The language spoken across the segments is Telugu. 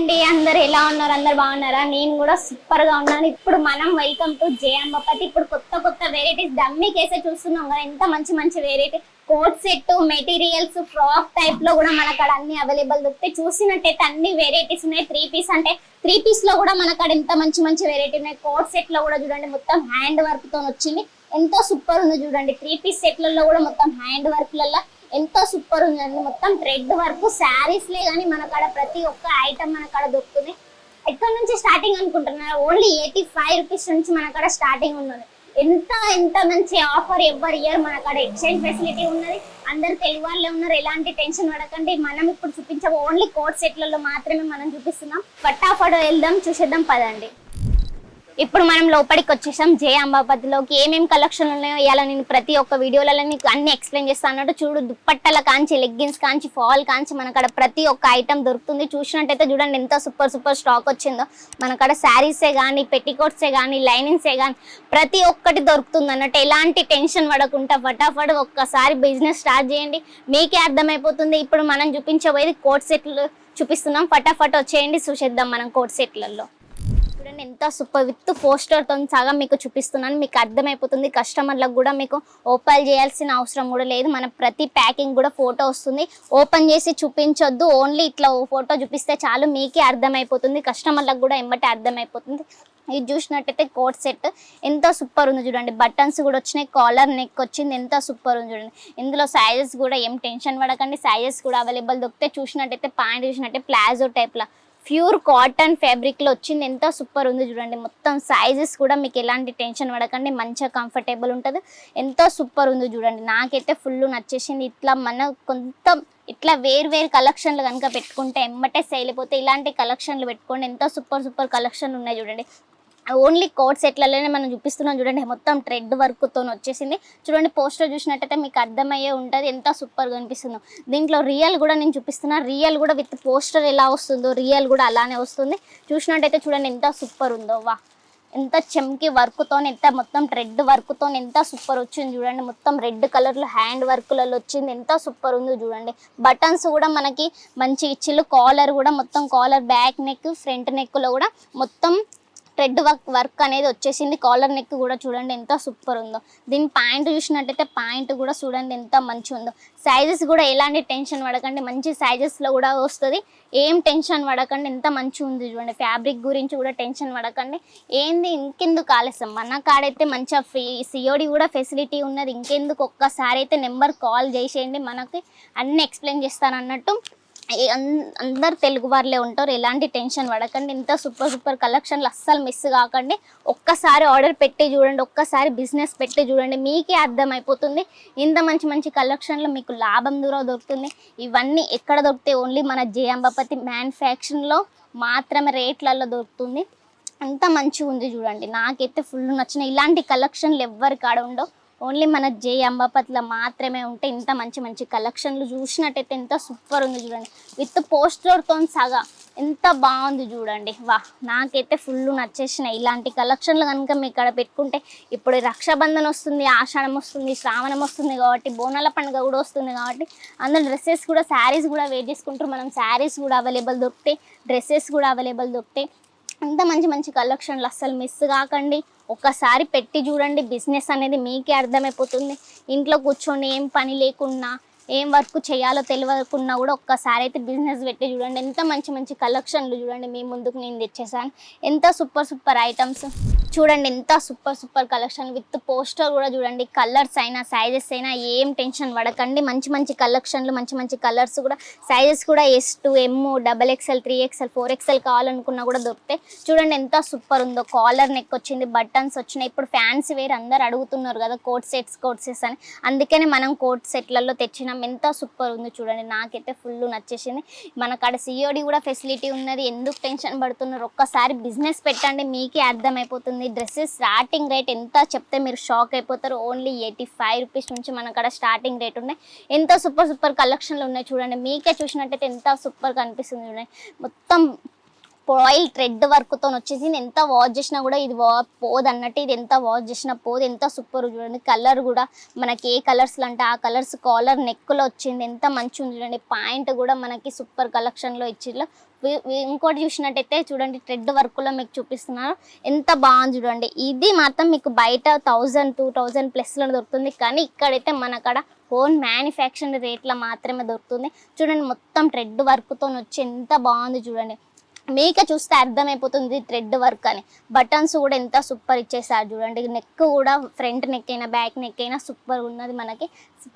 అండి, అందరు ఎలా ఉన్నారు? అందరు బాగున్నారా? నేను కూడా సూపర్ గా ఉన్నాను. ఇప్పుడు మనం వెల్కమ్ టు జే అంబపతి. ఇప్పుడు కొత్త కొత్త వెరైటీస్ డమ్మీ కేసే చూస్తున్నాం కదా, ఎంత మంచి మంచి variety coat set materials frock type లో కూడా మన అక్కడ అన్ని అవైలబుల్ దొరుకుతాయి. చూసినట్టయితే అన్ని వెరైటీస్ ఉన్నాయి. 3 పీస్ అంటే 3 పీస్ లో కూడా మన అక్కడ ఎంత మంచి మంచి వెరైటీ ఉన్నాయి. కోట్ సెట్ లో కూడా చూడండి, మొత్తం హ్యాండ్ వర్క్ తో వచ్చింది, ఎంతో సూపర్ ఉంది చూడండి. 3 పీస్ సెట్లలో కూడా మొత్తం హ్యాండ్ వర్క్ లలో ఎంతో సూపర్ ఉందండి. మొత్తం థ్రెడ్ వర్క్ శారీస్ లే కానీ మన కాడ ప్రతి ఒక్క ఐటమ్ మన కాడ దొరుకుతుంది. ఎక్కడ నుంచి స్టార్టింగ్ అనుకుంటున్నారు? ఓన్లీ 85 రూపీస్ నుంచి మన కాడ స్టార్టింగ్ ఉన్నది. ఎంత ఎంత మంచి ఆఫర్, ఎవరి ఇయర్ మన కాడ ఎక్స్చేంజ్ ఫెసిలిటీ ఉన్నది. అందరు తెలుగు వాళ్ళే ఉన్నారు, ఎలాంటి టెన్షన్ పడకండి. మనం ఇప్పుడు చూపించే ఓన్లీ కోట్ సెట్లలో మాత్రమే మనం చూపిస్తున్నాం. ఫటాఫట్ వెళ్దాం, చూసేద్దాం పదండి. ఇప్పుడు మనం లోపలికి వచ్చేసాం జే అంబాపతిలోకి. ఏమేమి కలెక్షన్ ఉన్నాయో ఇలా నేను ప్రతి ఒక్క వీడియోలలో నీకు అన్ని ఎక్స్ప్లెయిన్ చేస్తాను అన్నట్టు. చూడు, దుప్పట్టల కాంచి, లెగ్గిన్స్ కాంచి, ఫాల్ కాంచి మన కాడ ప్రతి ఒక్క ఐటమ్ దొరుకుతుంది. చూసినట్టయితే చూడండి ఎంత సూపర్ సూపర్ స్టాక్ వచ్చిందో. మన కాడ శారీసే కానీ, పెట్టికోట్సే కానీ, లైనింగ్సే కానీ ప్రతి ఒక్కటి దొరుకుతుంది అన్నట్టు. ఎలాంటి టెన్షన్ పడకుండా ఫటాఫట్ ఒక్కసారి బిజినెస్ స్టార్ట్ చేయండి, మీకే అర్థమైపోతుంది. ఇప్పుడు మనం చూపించబోయేది కోట్ సెట్లు చూపిస్తున్నాం. ఫటాఫట్ వచ్చేయండి, చూసేద్దాం మనం కోట్ సెట్లలో. చూడండి ఎంత సూపర్, విత్ పోస్టర్తో సగా మీకు చూపిస్తున్నాను, మీకు అర్థమైపోతుంది. కస్టమర్లకు కూడా మీకు ఓపెన్ చేయాల్సిన అవసరం కూడా లేదు. మన ప్రతి ప్యాకింగ్ కూడా ఫోటో వస్తుంది, ఓపెన్ చేసి చూపించొద్దు, ఓన్లీ ఇట్లా ఫోటో చూపిస్తే చాలు, మీకే అర్థమైపోతుంది. కస్టమర్లకు కూడా ఎమ్మటే అర్థమైపోతుంది. ఇది చూసినట్టయితే కోట్ సెట్ ఎంత సూపర్ ఉంది చూడండి. బటన్స్ కూడా వచ్చినాయి, కాలర్ నెక్ వచ్చింది, ఎంత సూపర్ ఉంది చూడండి. ఇందులో సైజెస్ కూడా ఏం టెన్షన్ పడకండి, సైజెస్ కూడా అవైలబుల్ దొరికితే. చూసినట్టయితే ప్యాంట్ చూసినట్టే ప్లాజో టైప్లో ప్యూర్ కాటన్ ఫ్యాబ్రిక్ లో వచ్చింది, ఎంత సూపర్ ఉంది చూడండి. మొత్తం సైజెస్ కూడా మీకు ఎలాంటి టెన్షన్ పడకండి, మంచిగా కంఫర్టబుల్ ఉంటుంది, ఎంతో సూపర్ ఉంది చూడండి. నాకైతే ఫుల్ నచ్చేసింది. ఇట్లా మన కొంత ఇట్లా వేరు కలెక్షన్లు కనుక పెట్టుకుంటే ఎమ్మటే సేల్ అయిపోతే ఇలాంటి కలెక్షన్లు పెట్టుకోండి. ఎంతో సూపర్ సూపర్ కలెక్షన్లు ఉన్నాయి చూడండి. ఓన్లీ కోట్ సెట్లలోనే మనం చూపిస్తున్నాం చూడండి. మొత్తం థ్రెడ్ వర్క్తో వచ్చేసింది చూడండి. పోస్టర్ చూసినట్టయితే మీకు అర్థమయ్యే ఉంటుంది ఎంత సూపర్గా అనిపిస్తుందో. దీంట్లో రియల్ కూడా నేను చూపిస్తున్నా, రియల్ కూడా విత్ పోస్టర్ ఎలా వస్తుందో రియల్ కూడా అలానే వస్తుంది. చూసినట్టయితే చూడండి ఎంత సూపర్ ఉందో. వా, ఎంత చెమ్కి వర్క్తో, ఎంత మొత్తం థ్రెడ్ వర్క్తో ఎంత సూపర్ వచ్చింది చూడండి. మొత్తం రెడ్ కలర్లో హ్యాండ్ వర్క్లలో వచ్చింది, ఎంత సూపర్ ఉందో చూడండి. బటన్స్ కూడా మనకి మంచి ఇచ్చిళ్ళు, కాలర్ కూడా మొత్తం కాలర్, బ్యాక్ నెక్, ఫ్రంట్ నెక్లో కూడా మొత్తం థ్రెడ్ వర్క్ అనేది వచ్చేసింది. కాలర్ నెక్ కూడా చూడండి ఎంత సూపర్ ఉందో. దీని ప్యాంట్ చూసినట్టయితే ప్యాంట్ కూడా చూడండి ఎంత మంచి ఉందో. సైజెస్ కూడా ఎలాంటి టెన్షన్ పడకండి, మంచి సైజెస్లో కూడా వస్తుంది, ఏం టెన్షన్ పడకండి, ఎంత మంచి ఉంది చూడండి. ఫ్యాబ్రిక్ గురించి కూడా టెన్షన్ పడకండి. ఏంది ఇంకెందుకు ఆలస్యం, మన కాడైతే మంచిగా సిఓడి కూడా ఫెసిలిటీ ఉన్నది. ఇంకెందుకు, ఒక్కసారి అయితే నెంబర్ కాల్ చేసేయండి, మనకి అన్నీ ఎక్స్ప్లెయిన్ చేస్తాను అన్నట్టు. అందరు తెలుగు వాళ్ళే ఉంటారు, ఎలాంటి టెన్షన్ పడకండి. ఇంత సూపర్ సూపర్ కలెక్షన్లు అస్సలు మిస్ కాకండి. ఒక్కసారి ఆర్డర్ పెట్టి చూడండి, ఒక్కసారి బిజినెస్ పెట్టి చూడండి, మీకే అర్థమైపోతుంది. ఇంత మంచి మంచి కలెక్షన్లు మీకు లాభం దొరుకుతుంది. ఇవన్నీ ఎక్కడ దొరుకుతాయి? ఓన్లీ మన జే అంబాపతి మ్యానుఫ్యాక్చరింగ్లో మాత్రమే రేట్లలో దొరుకుతుంది. అంత మంచిగా ఉంది చూడండి. నాకైతే ఫుల్ నచ్చిన. ఇలాంటి కలెక్షన్లు ఎవ్వరి కాడ ఉండవు, ఓన్లీ మన జే అంబాపతిలో మాత్రమే ఉంటే. ఇంత మంచి మంచి కలెక్షన్లు చూసినట్టయితే ఎంత సూపర్ ఉంది చూడండి. విత్ పోస్టర్తో సగా ఎంత బాగుంది చూడండి. వా, నాకైతే ఫుల్ నచ్చేసినాయి. ఇలాంటి కలెక్షన్లు కనుక మీ ఇక్కడ పెట్టుకుంటే, ఇప్పుడు రక్షాబంధన్ వస్తుంది, ఆషాఢం వస్తుంది, శ్రావణం వస్తుంది కాబట్టి, బోనాల పండుగ కూడా వస్తుంది కాబట్టి అందులో డ్రెస్సెస్ కూడా, శారీస్ కూడా వేర్ చేసుకుంటారు. మనం శారీస్ కూడా అవైలబుల్ దొరుకుతాయి, డ్రెస్సెస్ కూడా అవైలబుల్ దొరుకుతాయి. అంత మంచి మంచి కలెక్షన్లు అస్సలు మిస్ కాకండి. ఒక్కసారి పెట్టి చూడండి, బిజినెస్ అనేది మీకే అర్థమైపోతుంది. ఇంట్లో కూర్చొని ఏం పని లేకున్నా, ఏం వర్క్ చేయాలో తెలియకున్నా కూడా ఒక్కసారి అయితే బిజినెస్ పెట్టి చూడండి. ఎంత మంచి మంచి కలెక్షన్లు చూడండి మీ ముందుకు నేను తెచ్చేసాను. ఎంత సూపర్ సూపర్ ఐటమ్స్ చూడండి, ఎంత super super collection with poster కూడా చూడండి. కలర్స్ అయినా సైజెస్ అయినా ఏం టెన్షన్ పడకండి. మంచి మంచి కలెక్షన్లు, మంచి మంచి కలర్స్ కూడా, సైజెస్ కూడా S2, M, XXL, 3XL, 4XL కావాలనుకున్నా కూడా దొరుకుతాయి. చూడండి ఎంత సూపర్ ఉందో. కాలర్ నెక్ వచ్చింది, బటన్స్ వచ్చినాయి. ఇప్పుడు ఫ్యాన్సీ వేర్ అందరు అడుగుతున్నారు కదా, కోట్ సెట్స్ అని, అందుకనే మనం కోట్ సెట్లలో తెచ్చినాం. ఎంత సూపర్ ఉంది చూడండి. నాకైతే ఫుల్ నచ్చేసింది. మనకాడ సిఓడి కూడా ఫెసిలిటీ ఉన్నది, ఎందుకు టెన్షన్ పడుతున్నారు? ఒక్కసారి బిజినెస్ పెట్టండి, మీకే అర్థమైపోతుంది. డ్రెస్సెస్ స్టార్టింగ్ రేట్ ఎంత చెప్తే మీరు షాక్ అయిపోతారు. ఓన్లీ 85 రూపీస్ నుంచి మన కాడ స్టార్టింగ్ రేట్ ఉన్నాయి. ఎంత సూపర్ సూపర్ కలెక్షన్లు ఉన్నాయి చూడండి. మీకే చూసినట్టయితే ఎంత సూపర్ కనిపిస్తుంది చూడండి. మొత్తం పాయిల్ థ్రెడ్ వర్క్ తో వచ్చేసింది. ఎంత వాష్ చేసినా కూడా ఇది పోదు అన్నట్టు, ఇది ఎంత వాష్ చేసినా పోదు. ఎంత సూపర్ చూడండి. కలర్ కూడా మనకి ఏ కలర్స్ అంటే ఆ కలర్స్ కాలర్ నెక్ లో వచ్చింది. ఎంత మంచి ఉంది చూడండి. పాయింట్ కూడా మనకి సూపర్ కలెక్షన్ లో ఇచ్చిర్రు. ఇంకోటి చూసినట్టయితే చూడండి, థ్రెడ్ వర్క్ లో మీకు చూపిస్తున్నారు. ఎంత బాగుంది చూడండి. ఇది మాత్రం మీకు బయట 1000-2000 ప్లస్ లో దొరుకుతుంది, కానీ ఇక్కడైతే మనకడ ఓన్ మ్యానుఫ్యాక్చరింగ్ రేట్లో మాత్రమే దొరుకుతుంది. చూడండి మొత్తం థ్రెడ్ వర్క్తో వచ్చి ఎంత బాగుంది చూడండి. మీకే చూస్తే అర్థమైపోతుంది థ్రెడ్ వర్క్ అని. బటన్స్ కూడా ఎంత సూపర్ ఇచ్చేసారు చూడండి. నెక్ కూడా ఫ్రంట్ నెక్ అయినా బ్యాక్ నెక్ అయినా సూపర్ ఉన్నది. మనకి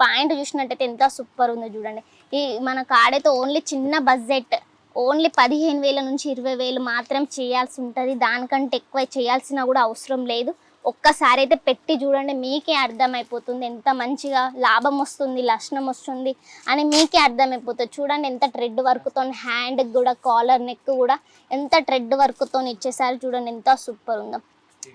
పాయింట్ చూసినట్టయితే ఎంత సూపర్ ఉంది చూడండి. ఈ మన కాడైతే ఓన్లీ చిన్న బడ్జెట్, ఓన్లీ 15,000 నుంచి 20,000 మాత్రం చేయాల్సి ఉంటుంది. దానికంటే ఎక్కువ చేయాల్సిన కూడా అవసరం లేదు. ఒక్కసారి అయితే పెట్టి చూడండి, మీకే అర్థమైపోతుంది ఎంత మంచిగా లాభం వస్తుంది, నష్టం వస్తుంది అని మీకే అర్థమైపోతుంది. చూడండి ఎంత థ్రెడ్ వర్క్తో, హ్యాండ్ కూడా కాలర్ నెక్ కూడా ఎంత థ్రెడ్ వర్క్తో ఇచ్చేసారు చూడండి. ఎంత సూపర్ ఉందో.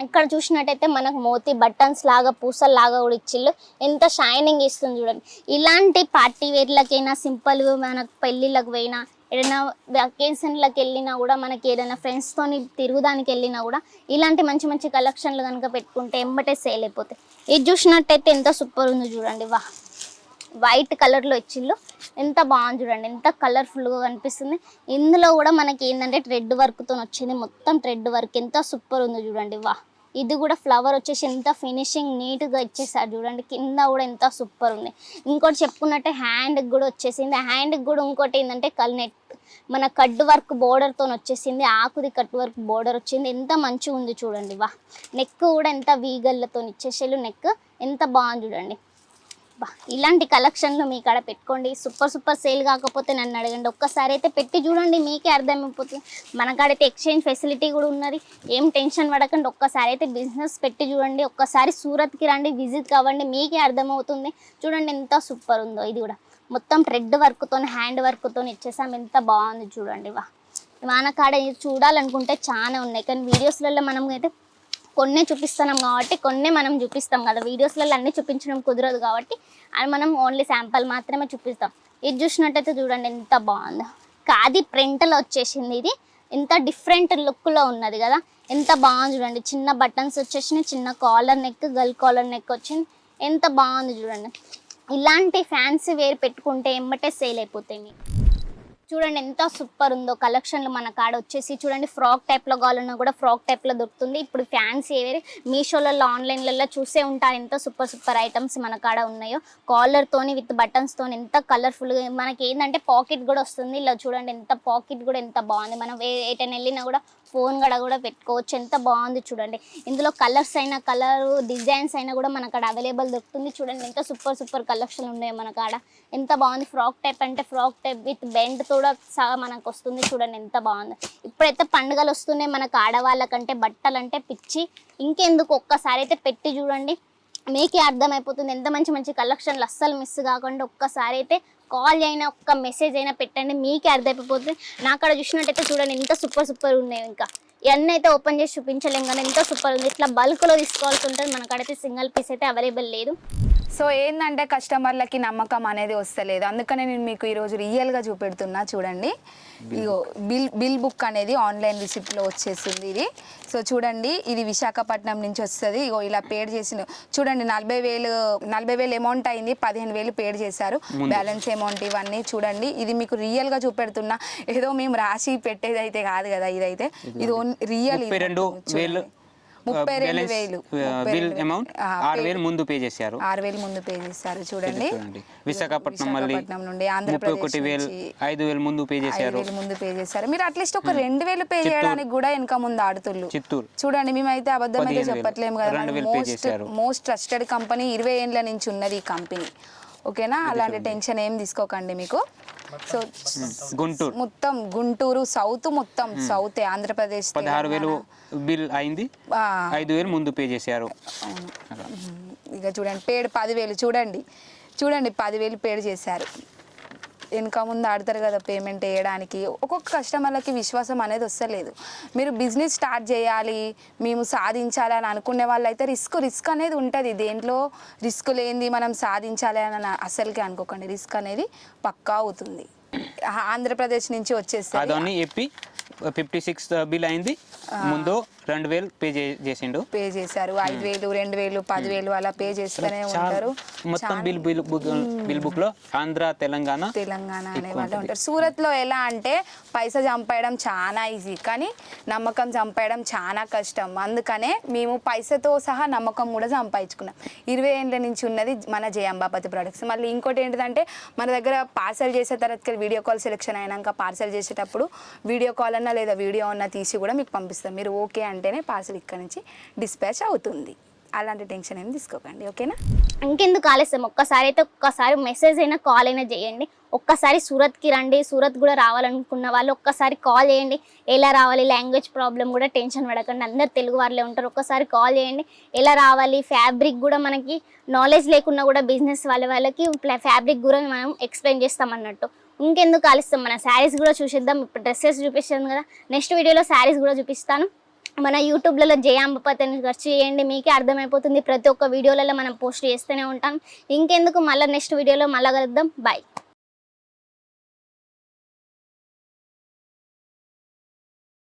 ఇక్కడ చూసినట్టయితే మనకు మోతీ బటన్స్ లాగా పూసలు లాగా కూడా ఇచ్చిళ్ళు. ఎంత షైనింగ్ ఇస్తుంది చూడండి. ఇలాంటి పార్టీ వేర్లకైనా, సింపుల్ మనకు పెళ్ళిళ్ళకి పోయినా, ఏదైనా వెకేషన్లకు వెళ్ళినా కూడా, మనకి ఏదైనా ఫ్రెండ్స్తో తిరుగుదానికి వెళ్ళినా కూడా ఇలాంటి మంచి మంచి కలెక్షన్లు కనుక పెట్టుకుంటే ఎంబటే సేల్ అయిపోతాయి. ఇది చూసినట్టయితే ఎంత సూపర్ ఉంది చూడండి. వైట్ కలర్లో ఇచ్చిళ్ళు. ఎంత బాగుంది చూడండి. ఎంత కలర్ఫుల్గా కనిపిస్తుంది. ఇందులో కూడా మనకి ఏంటంటే థ్రెడ్ వర్క్తో వచ్చింది. మొత్తం థ్రెడ్ వర్క్ ఎంత సూపర్ ఉంది చూడండి. ఇది కూడా ఫ్లవర్ వచ్చేసి ఎంత ఫినిషింగ్ నీట్గా ఇచ్చేసారు చూడండి. కింద కూడా ఎంత సూపర్ ఉంది. ఇంకోటి చెప్పుకున్నట్టే హ్యాండ్కి కూడా వచ్చేసింది. హ్యాండ్కి కూడా ఇంకోటి ఏంటంటే నెట్ మన కట్ వర్క్ బోర్డర్తో వచ్చేసింది. ఆకుది కట్ వర్క్ బోర్డర్ వచ్చింది. ఎంత మంచిగా ఉంది చూడండి. నెక్ కూడా ఎంత వీగల్లతో ఇచ్చేసేలు. నెక్ ఎంత బాగుంది చూడండి. ఇలాంటి కలెక్షన్లు మీ కాడ పెట్టుకోండి. సూపర్ సేల్ కాకపోతే నన్ను అడగండి. ఒక్కసారి అయితే పెట్టి చూడండి, మీకే అర్థమైపోతుంది. మన కాడైతే ఎక్స్చేంజ్ ఫెసిలిటీ కూడా ఉన్నది. ఏం టెన్షన్ పడకండి. ఒక్కసారి అయితే బిజినెస్ పెట్టి చూడండి. ఒక్కసారి సూరత్కి రండి, విజిట్ కావండి, మీకే అర్థమవుతుంది. చూడండి ఎంత సూపర్ ఉందో. ఇది కూడా మొత్తం థ్రెడ్ వర్క్తో, హ్యాండ్ వర్క్తో ఇచ్చేసాం. ఎంత బాగుంది చూడండి. మన కాడ చూడాలనుకుంటే చాలా ఉన్నాయి, కానీ వీడియోస్లలో మనం అయితే కొన్నే చూపిస్తున్నాం కాబట్టి కొన్నే మనం చూపిస్తాం కదా. వీడియోస్లలో అన్నీ చూపించడం కుదరదు కాబట్టి అది మనం ఓన్లీ శాంపుల్ మాత్రమే చూపిస్తాం. ఇది చూసినట్టయితే చూడండి ఎంత బాగుందో. ఖాదీ ప్రింట్లో వచ్చేసింది. ఇది ఎంత డిఫరెంట్ లుక్లో ఉన్నది కదా. ఎంత బాగుంది చూడండి. చిన్న బటన్స్ వచ్చేసినాయి, చిన్న collar neck, girl collar neck వచ్చింది. ఎంత బాగుంది చూడండి. ఇలాంటి ఫ్యాన్సీ వేర్ పెట్టుకుంటే ఎమ్మటే సేల్ అయిపోతాయి. చూడండి ఎంత సూపర్ ఉందో కలెక్షన్లు మన కాడ వచ్చేసి. చూడండి ఫ్రాక్ టైప్లో కావాలన్నా కూడా ఫ్రాక్ టైప్లో దొరుకుతుంది. ఇప్పుడు ఫ్యాన్సీ వేరే మీషోలలో, ఆన్లైన్లలో చూసే ఉంటారు ఎంత సూపర్ ఐటమ్స్ మన కాడ ఉన్నాయో. కాలర్తోని విత్ బటన్స్తోని ఎంత కలర్ఫుల్గా. మనకి ఏంటంటే పాకెట్ కూడా వస్తుంది. ఇలా చూడండి ఎంత పాకెట్ కూడా ఎంత బాగుంది. మనం ఎటైనా వెళ్ళినా కూడా ఫోన్ కూడా పెట్టుకోవచ్చు. ఎంత బాగుంది చూడండి. ఇందులో కలర్స్ అయినా, కలర్ డిజైన్స్ అయినా కూడా మన కాడ అవైలబుల్ దొరుకుతుంది. చూడండి ఎంత సూపర్ కలెక్షన్ ఉన్నాయో మన కాడ. ఎంత బాగుంది. ఫ్రాక్ టైప్ అంటే ఫ్రాక్ టైప్ విత్ బెండ్ కూడా సగా మనకు వస్తుంది. చూడండి ఎంత బాగుంది. ఇప్పుడైతే పండుగలు వస్తున్నాయి మనకు. ఆడవాళ్ళకంటే బట్టలు అంటే పిచ్చి. ఇంకెందుకు ఒక్కసారి అయితే పెట్టి చూడండి, మీకే అర్థమైపోతుంది. ఎంత మంచి కలెక్షన్లు అస్సలు మిస్ కాకుండా ఒక్కసారి అయితే కాల్ అయినా, ఒక్క మెసేజ్ అయినా పెట్టండి, మీకే అర్థమైపోతుంది. నా అక్కడ చూసినట్టయితే చూడండి ఎంత సూపర్ ఉన్నాయి. ఇంకా ఇవన్నీ అయితే ఓపెన్ చేసి చూపించలేం కానీ ఎంత సూపర్ ఉంది. ఇట్లా బల్క్లో తీసుకోవాల్సి ఉంటుంది. మనకడైతే సింగిల్ పీస్ అయితే అవైలబుల్ లేదు. సో ఏంటంటే కస్టమర్లకి నమ్మకం అనేది వస్తలేదు. అందుకనే నేను మీకు ఈరోజు రియల్గా చూపెడుతున్నా. చూడండి, ఇగో బిల్ బుక్ అనేది ఆన్లైన్ రిసిప్ట్లో వచ్చేసింది ఇది. సో చూడండి, ఇది విశాఖపట్నం నుంచి వస్తుంది. ఇగో ఇలా పేడ్ చేసిన చూడండి. 40,000 అమౌంట్ అయింది. 15,000 పేడ్ చేశారు. బ్యాలెన్స్ అమౌంట్ ఇవన్నీ చూడండి. ఇది మీకు రియల్గా చూపెడుతున్నా. ఏదో మేము రాసి పెట్టేది అయితే కాదు కదా. ఇదైతే ఇది రియల్. 32,000 అమౌంట్ 6,000 ముందు పే చేశారు. 6,000 ముందు పే చేశారు. చూడండి విశాఖపట్నం నుండి ఆంధ్రప్రదేశ్ 5,000 ముందు పే చేశారు. మీరు అట్లీస్ట్ ఒక 2,000 పే చేయడానికి కూడా వెనక ముందు ఆడుతున్నారు. చిత్తూరు చూడండి, మేమైతే అబద్ధం అయితే చెప్పట్లేము కదా. మోస్ట్ ట్రస్టెడ్ కంపెనీ, 20 ఏళ్ళ నుంచి ఉన్నది ఈ కంపెనీ. ఓకేనా, అలాంటి టెన్షన్ ఏం తీసుకోకండి మీకు. సో మొత్తం గుంటూరు సౌత్, మొత్తం సౌత్ ఆంధ్రప్రదేశ్ 16,000 బిల్ అయింది. 5,000 ముందు పే చేశారు. ఇక చూడండి పేడ్ 10,000. చూడండి 10,000 పేడ్ చేశారు. వెనక ముందు ఆడతారు కదా పేమెంట్ వేయడానికి. ఒక్కొక్క కస్టమర్లకి విశ్వాసం అనేది వస్తలేదు. మీరు బిజినెస్ స్టార్ట్ చేయాలి, మేము సాధించాలి అని అనుకునే వాళ్ళు అయితే రిస్క్ అనేది ఉంటుంది. దేంట్లో రిస్క్ లేనిది మనం సాధించాలి అని అసలుకి అనుకోకండి. రిస్క్ అనేది పక్కా అవుతుంది. ఆంధ్రప్రదేశ్ నుంచి వచ్చేసి 56 బిల్ అయింది. ముందు 2000 పే చేసిండు. పే చేశారు 5000 2000 10,000 అలా పే చేస్తూనే ఉంటారు. మొత్తం బిల్ బుక్ లో ఆంధ్ర తెలంగాణ అనే వాళ్ళు ఉంటారు. సూరత్ లో ఎలా అంటే పైసా చంపేయడం చాలా ఈజీ, కానీ నమ్మకం చంపేయడం చాలా కష్టం. అందుకనే మేము పైసతో సహా నమ్మకం కూడా సంపాదించుకున్నాం. 20 ఏళ్ళ నుంచి ఉన్నది మన జయ అంబాపతి ప్రొడక్ట్స్. మళ్ళీ ఇంకోటి ఏంటంటే మన దగ్గర పార్సల్ చేసే తర్వాత వీడియో కాల్ సెలెక్షన్ అయినాక పార్సల్ చేసేటప్పుడు వీడియో కాల్ అన్నా లేదా వీడియో అన్నా తీసి కూడా మీకు పంపిస్తాం. మీరు ఓకే అంటేనే పార్సల్ ఇక్కడ నుంచి డిస్పాచ్ అవుతుంది. అలాంటి టెన్షన్ ఏం తీసుకోకండి, ఓకేనా? ఇంకెందుకు ఆలస్యం, ఒక్కసారి మెసేజ్ అయినా కాల్ అయినా చేయండి. ఒక్కసారి సూరత్కి రండి. సూరత్ కూడా రావాలనుకున్న వాళ్ళు ఒక్కసారి కాల్ చేయండి. ఎలా రావాలి, లాంగ్వేజ్ ప్రాబ్లం కూడా టెన్షన్ పడకండి, అందరు తెలుగు వాళ్ళే ఉంటారు. ఒక్కసారి కాల్ చేయండి. ఎలా రావాలి, ఫ్యాబ్రిక్ కూడా మనకి నాలెడ్జ్ లేకున్నా కూడా బిజినెస్ వాళ్ళకి ఫ్యాబ్రిక్ కూడా మనం ఎక్స్ప్లెయిన్ చేస్తాం అన్నట్టు. ఇంకెందుకు ఆలస్యం, మన శారీస్ కూడా చూసేద్దాం. ఇప్పుడు డ్రెస్సెస్ చూపిస్తాను కదా, నెక్స్ట్ వీడియోలో శారీస్ కూడా చూపిస్తాను. మన యూట్యూబ్లలో జయ అంబాపతి అని సెర్చ్ చేయండి, మీకే అర్థమైపోతుంది. ప్రతి ఒక్క వీడియోలలో మనం పోస్ట్ చేస్తూనే ఉంటాం. ఇంకెందుకు, మళ్ళీ నెక్స్ట్ వీడియోలో మళ్ళీ కలుద్దాం. బాయ్.